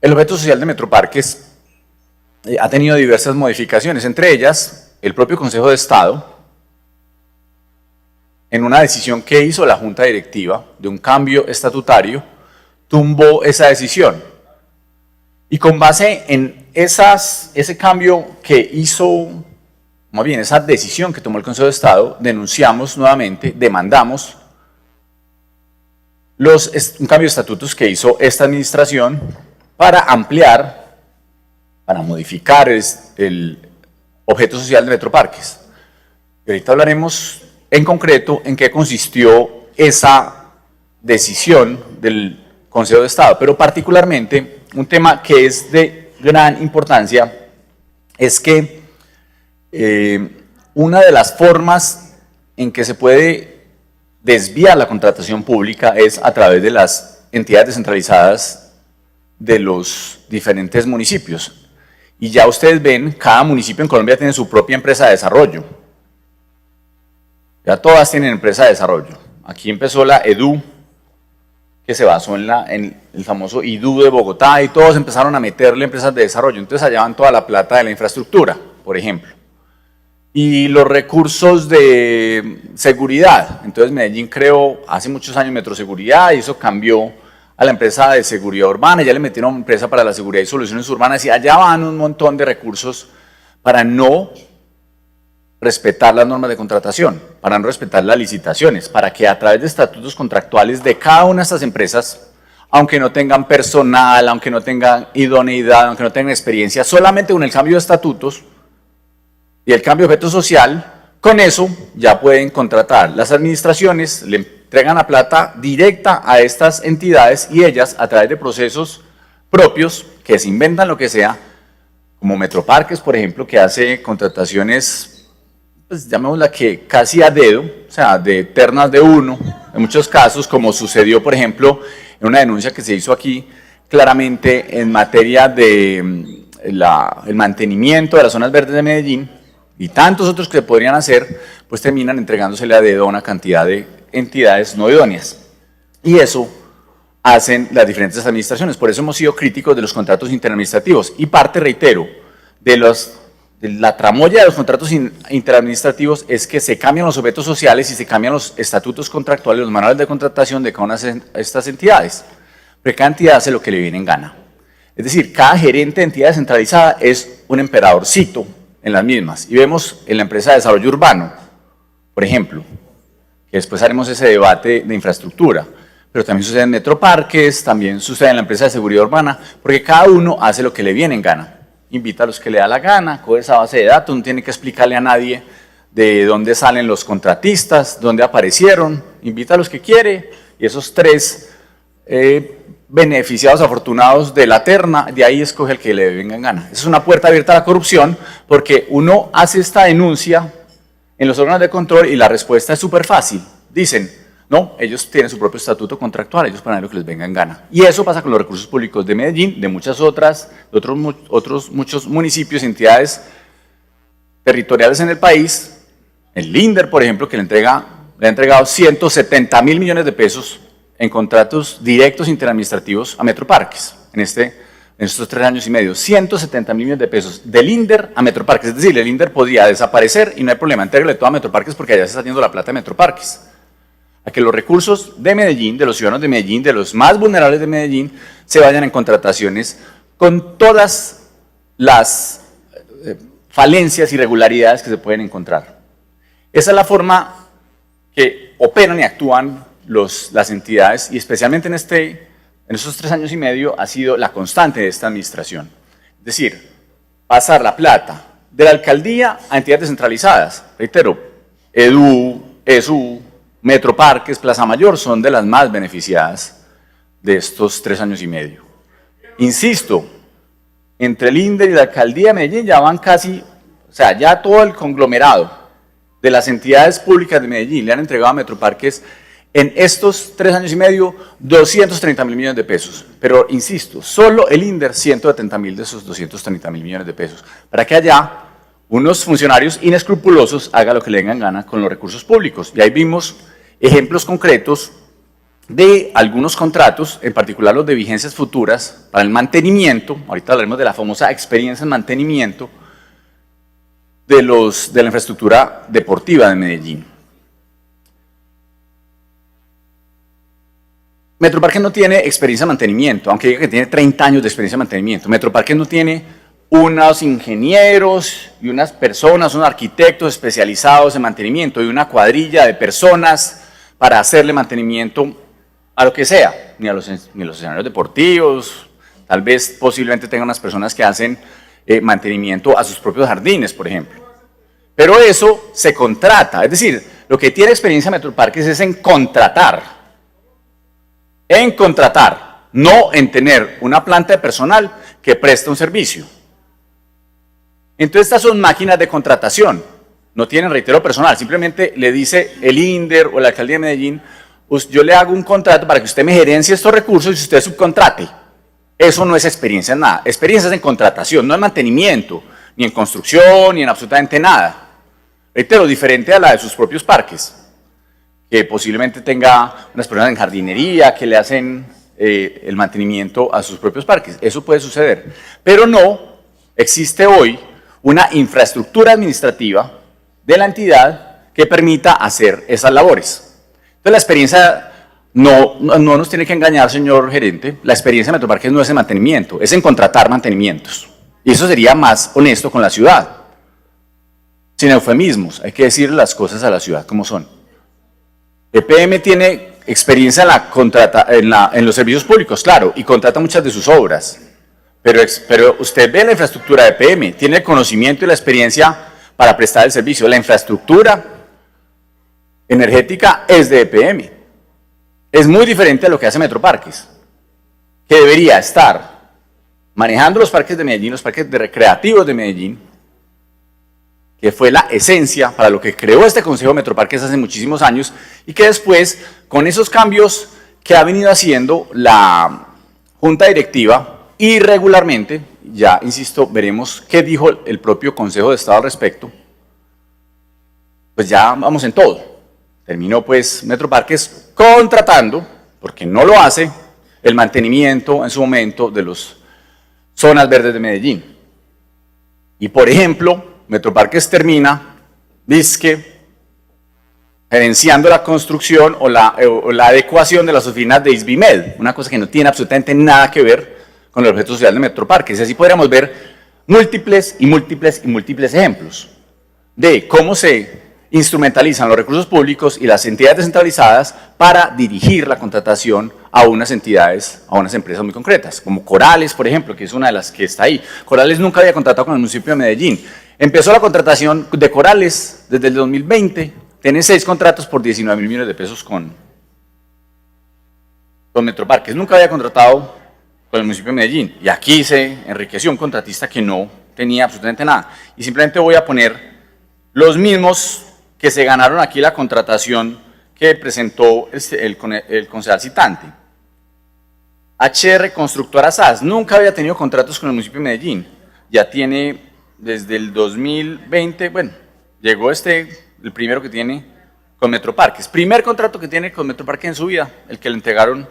El objeto social de Metroparques ha tenido diversas modificaciones, entre ellas el propio Consejo de Estado, en una decisión que hizo la Junta Directiva de un cambio estatutario, tumbó esa decisión. Y con base en ese cambio que hizo, más bien esa decisión que tomó el Consejo de Estado, denunciamos nuevamente, demandamos un cambio de estatutos que hizo esta administración para ampliar, para modificar el objeto social de Metroparques. Y ahorita hablaremos en concreto en qué consistió esa decisión del Consejo de Estado, pero particularmente un tema que es de gran importancia es que una de las formas en que se puede desviar la contratación pública es a través de las entidades descentralizadas de los diferentes municipios. Y ya ustedes ven, cada municipio en Colombia tiene su propia empresa de desarrollo. Ya todas tienen empresa de desarrollo. Aquí empezó la EDU, que se basó en el famoso IDU de Bogotá, y todos empezaron a meterle empresas de desarrollo. Entonces allá van toda la plata de la infraestructura, por ejemplo. Y los recursos de seguridad. Entonces Medellín creó hace muchos años Metroseguridad y eso cambió a la empresa de seguridad urbana, ya le metieron una empresa para la seguridad y soluciones urbanas y allá van un montón de recursos para no respetar las normas de contratación, para no respetar las licitaciones, para que a través de estatutos contractuales de cada una de estas empresas, aunque no tengan personal, aunque no tengan idoneidad, aunque no tengan experiencia, solamente con el cambio de estatutos y el cambio de objeto social, con eso ya pueden contratar. Las administraciones le entregan la plata directa a estas entidades y ellas, a través de procesos propios, que se inventan lo que sea, como Metroparques, por ejemplo, que hace contrataciones, pues llamémosla que casi a dedo, o sea, de ternas de uno, en muchos casos, como sucedió, por ejemplo, en una denuncia que se hizo aquí, claramente en materia de el mantenimiento de las zonas verdes de Medellín, y tantos otros que podrían hacer, pues terminan entregándosele a dedo a una cantidad de entidades no idóneas. Y eso hacen las diferentes administraciones. Por eso hemos sido críticos de los contratos interadministrativos. Y parte, reitero, de la tramoya de los contratos interadministrativos es que se cambian los objetos sociales y se cambian los estatutos contractuales, los manuales de contratación de cada una de estas entidades. Pero cada entidad hace lo que le viene en gana. Es decir, cada gerente de entidad descentralizada es un emperadorcito en las mismas. Y vemos en la empresa de desarrollo urbano, por ejemplo, que después haremos ese debate de infraestructura, pero también sucede en Metroparques, también sucede en la empresa de seguridad urbana, porque cada uno hace lo que le viene en gana. Invita a los que le da la gana, coge esa base de datos, no tiene que explicarle a nadie de dónde salen los contratistas, dónde aparecieron, invita a los que quiere, y esos tres beneficiados afortunados de la terna, de ahí escoge el que le venga en gana. Esa es una puerta abierta a la corrupción, porque uno hace esta denuncia en los órganos de control y la respuesta es súper fácil. Dicen, no, ellos tienen su propio estatuto contractual, ellos pueden hacer lo que les venga en gana. Y eso pasa con los recursos públicos de Medellín, de muchas otras, de muchos municipios y entidades territoriales en el país. El Linder, por ejemplo, que le ha entregado 170.000 millones de pesos en contratos directos interadministrativos a Metroparques en estos 3 años y medio, 170.000 millones de pesos del Linder a Metroparques. Es decir, el Linder podía desaparecer y no hay problema, entréguele todo a Metroparques porque allá se está yendo la plata de Metroparques. A que los recursos de Medellín, de los ciudadanos de Medellín, de los más vulnerables de Medellín, se vayan en contrataciones con todas las falencias y irregularidades que se pueden encontrar. Esa es la forma que operan y actúan las entidades, y especialmente en esos 3 años y medio ha sido la constante de esta administración. Es decir, pasar la plata de la alcaldía a entidades descentralizadas. Reitero, EDU, ESU, Metroparques, Plaza Mayor son de las más beneficiadas de estos 3 años y medio. Insisto, entre el INDER y la alcaldía de Medellín ya van casi, o sea, ya todo el conglomerado de las entidades públicas de Medellín le han entregado a Metroparques en estos 3 años y medio 230.000 millones de pesos. Pero, insisto, solo el INDER 170.000 de esos 230.000 millones de pesos, para que allá unos funcionarios inescrupulosos hagan lo que le den gana con los recursos públicos. Y ahí vimos ejemplos concretos de algunos contratos, en particular los de vigencias futuras, para el mantenimiento, ahorita hablaremos de la famosa experiencia en mantenimiento, de la infraestructura deportiva de Medellín. Metroparques no tiene experiencia en mantenimiento, aunque diga que tiene 30 años de experiencia en mantenimiento. Metroparques no tiene unos ingenieros y unas personas, unos arquitectos especializados en mantenimiento y una cuadrilla de personas para hacerle mantenimiento a lo que sea, ni a los escenarios deportivos, tal vez posiblemente tenga unas personas que hacen mantenimiento a sus propios jardines, por ejemplo. Pero eso se contrata, es decir, lo que tiene experiencia Metroparques es en contratar, no en tener una planta de personal que presta un servicio. Entonces estas son máquinas de contratación, no tienen, reitero, personal, simplemente le dice el INDER o la Alcaldía de Medellín, pues yo le hago un contrato para que usted me gerencie estos recursos y usted subcontrate. Eso no es experiencia en nada, experiencia es en contratación, no en mantenimiento, ni en construcción, ni en absolutamente nada. Reitero, diferente a la de sus propios parques, que posiblemente tenga unas personas en jardinería que le hacen el mantenimiento a sus propios parques. Eso puede suceder, pero no existe hoy una infraestructura administrativa de la entidad que permita hacer esas labores. Entonces la experiencia no nos tiene que engañar, señor gerente, la experiencia de Metroparques no es en mantenimiento, es en contratar mantenimientos. Y eso sería más honesto con la ciudad. Sin eufemismos, hay que decir las cosas a la ciudad como son. EPM tiene experiencia en los servicios públicos, claro, y contrata muchas de sus obras. Pero usted ve la infraestructura de EPM, tiene el conocimiento y la experiencia para prestar el servicio. La infraestructura energética es de EPM. Es muy diferente a lo que hace Metroparques, que debería estar manejando los parques de Medellín, los parques recreativos de Medellín, que fue la esencia para lo que creó este Consejo de Metroparques hace muchísimos años y que después, con esos cambios que ha venido haciendo la Junta Directiva irregularmente, ya insisto, veremos qué dijo el propio Consejo de Estado al respecto, pues ya vamos en todo. Terminó pues Metroparques contratando, porque no lo hace, el mantenimiento en su momento de las zonas verdes de Medellín. Y por ejemplo, Metroparques termina, dizque, gerenciando la construcción o la adecuación de las oficinas de ISBIMED, una cosa que no tiene absolutamente nada que ver con el objeto social de Metroparques. Y así podríamos ver múltiples ejemplos de cómo se instrumentalizan los recursos públicos y las entidades descentralizadas para dirigir la contratación a unas entidades, a unas empresas muy concretas, como Corales, por ejemplo, que es una de las que está ahí. Corales nunca había contratado con el municipio de Medellín. Empezó la contratación de Corales desde el 2020, tiene 6 contratos por 19.000 millones de pesos con Metroparques. Nunca había contratado con el municipio de Medellín, y aquí se enriqueció un contratista que no tenía absolutamente nada. Y simplemente voy a poner los mismos que se ganaron aquí la contratación que presentó el concejal citante. HR Constructora SAS nunca había tenido contratos con el municipio de Medellín, ya tiene desde el 2020, bueno, llegó el primero que tiene con Metroparques, primer contrato que tiene con Metroparques en su vida, el que le entregaron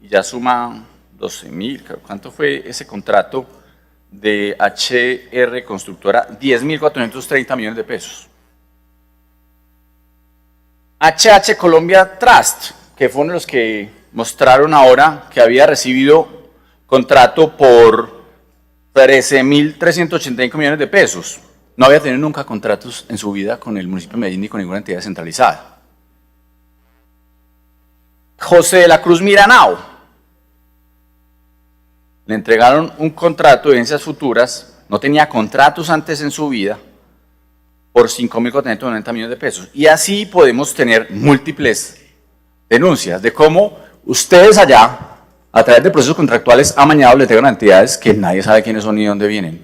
y ya suma 12.000, ¿cuánto fue ese contrato de HR Constructora? 10.430 millones de pesos. HH Colombia Trust, que fue uno de los que mostraron ahora que había recibido contrato por 13.385 millones de pesos. No había tenido nunca contratos en su vida con el municipio de Medellín ni con ninguna entidad descentralizada. José de la Cruz Miranao. Le entregaron un contrato de herencias futuras, no tenía contratos antes en su vida, por 5.490 millones de pesos. Y así podemos tener múltiples denuncias de cómo ustedes allá, a través de procesos contractuales amañados, le entregan a entidades que nadie sabe quiénes son ni dónde vienen.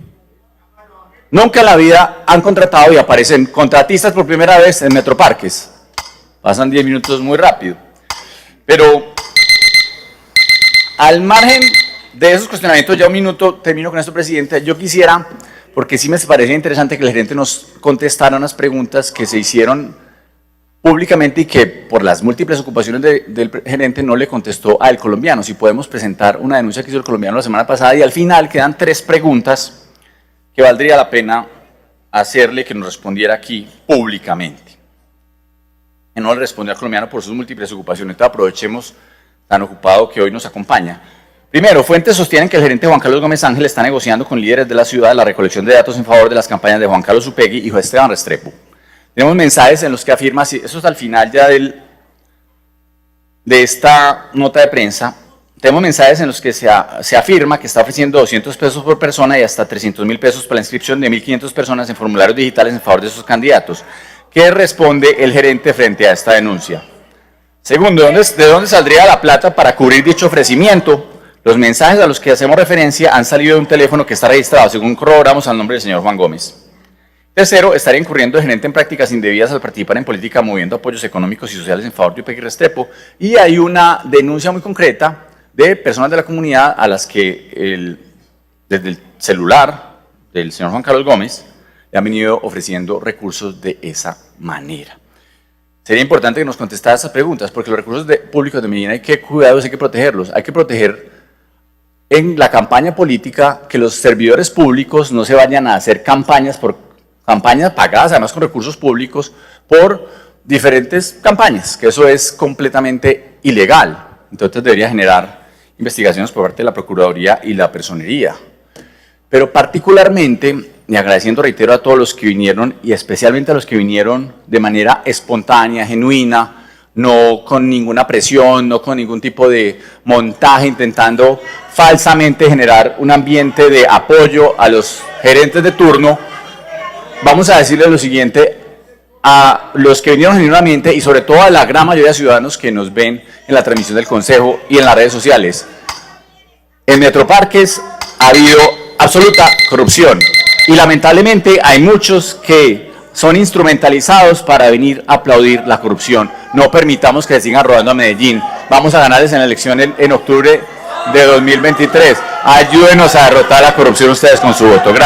Nunca en la vida han contratado y aparecen contratistas por primera vez en Metroparques. Pasan 10 minutos muy rápido. Pero al margen de esos cuestionamientos, ya un minuto, termino con esto, presidente, yo quisiera, porque sí me parecía interesante que el gerente nos contestara unas preguntas que se hicieron públicamente y que por las múltiples ocupaciones del gerente no le contestó al colombiano. Si podemos presentar una denuncia que hizo el colombiano la semana pasada, y al final quedan 3 preguntas que valdría la pena hacerle que nos respondiera aquí públicamente. Que no le respondió al colombiano por sus múltiples ocupaciones. Entonces aprovechemos tan ocupado que hoy nos acompaña. Primero, fuentes sostienen que el gerente Juan Carlos Gómez Ángel está negociando con líderes de la ciudad la recolección de datos en favor de las campañas de Juan Carlos Upegui y Juan Esteban Restrepo. Tenemos mensajes en los que afirma, eso es al final ya de esta nota de prensa, tenemos mensajes en los que se afirma que está ofreciendo 200 pesos por persona y hasta 300.000 pesos para la inscripción de 1.500 personas en formularios digitales en favor de esos candidatos. ¿Qué responde el gerente frente a esta denuncia? Segundo, ¿de dónde saldría la plata para cubrir dicho ofrecimiento? Los mensajes a los que hacemos referencia han salido de un teléfono que está registrado, según corroboramos, al nombre del señor Juan Gómez. Tercero, estaría incurriendo el gerente en prácticas indebidas al participar en política moviendo apoyos económicos y sociales en favor de Upegui y Restrepo. Y hay una denuncia muy concreta de personas de la comunidad a las que desde el celular del señor Juan Carlos Gómez le han venido ofreciendo recursos de esa manera. Sería importante que nos contestara esas preguntas, porque los recursos públicos de Medellín hay que cuidarlos, hay que protegerlos. Hay que proteger en la campaña política que los servidores públicos no se vayan a hacer campañas pagadas, además con recursos públicos, por diferentes campañas, que eso es completamente ilegal. Entonces debería generar investigaciones por parte de la Procuraduría y la Personería. Pero particularmente, y agradeciendo, reitero, a todos los que vinieron, y especialmente a los que vinieron de manera espontánea, genuina, no con ninguna presión, no con ningún tipo de montaje, intentando falsamente generar un ambiente de apoyo a los gerentes de turno, vamos a decirles lo siguiente a los que vinieron genuinamente y sobre todo a la gran mayoría de ciudadanos que nos ven en la transmisión del Consejo y en las redes sociales. En Metroparques ha habido absoluta corrupción y lamentablemente hay muchos que son instrumentalizados para venir a aplaudir la corrupción. No permitamos que se sigan robando a Medellín. Vamos a ganarles en la elección en octubre de 2023. Ayúdenos a derrotar la corrupción ustedes con su voto. Gracias.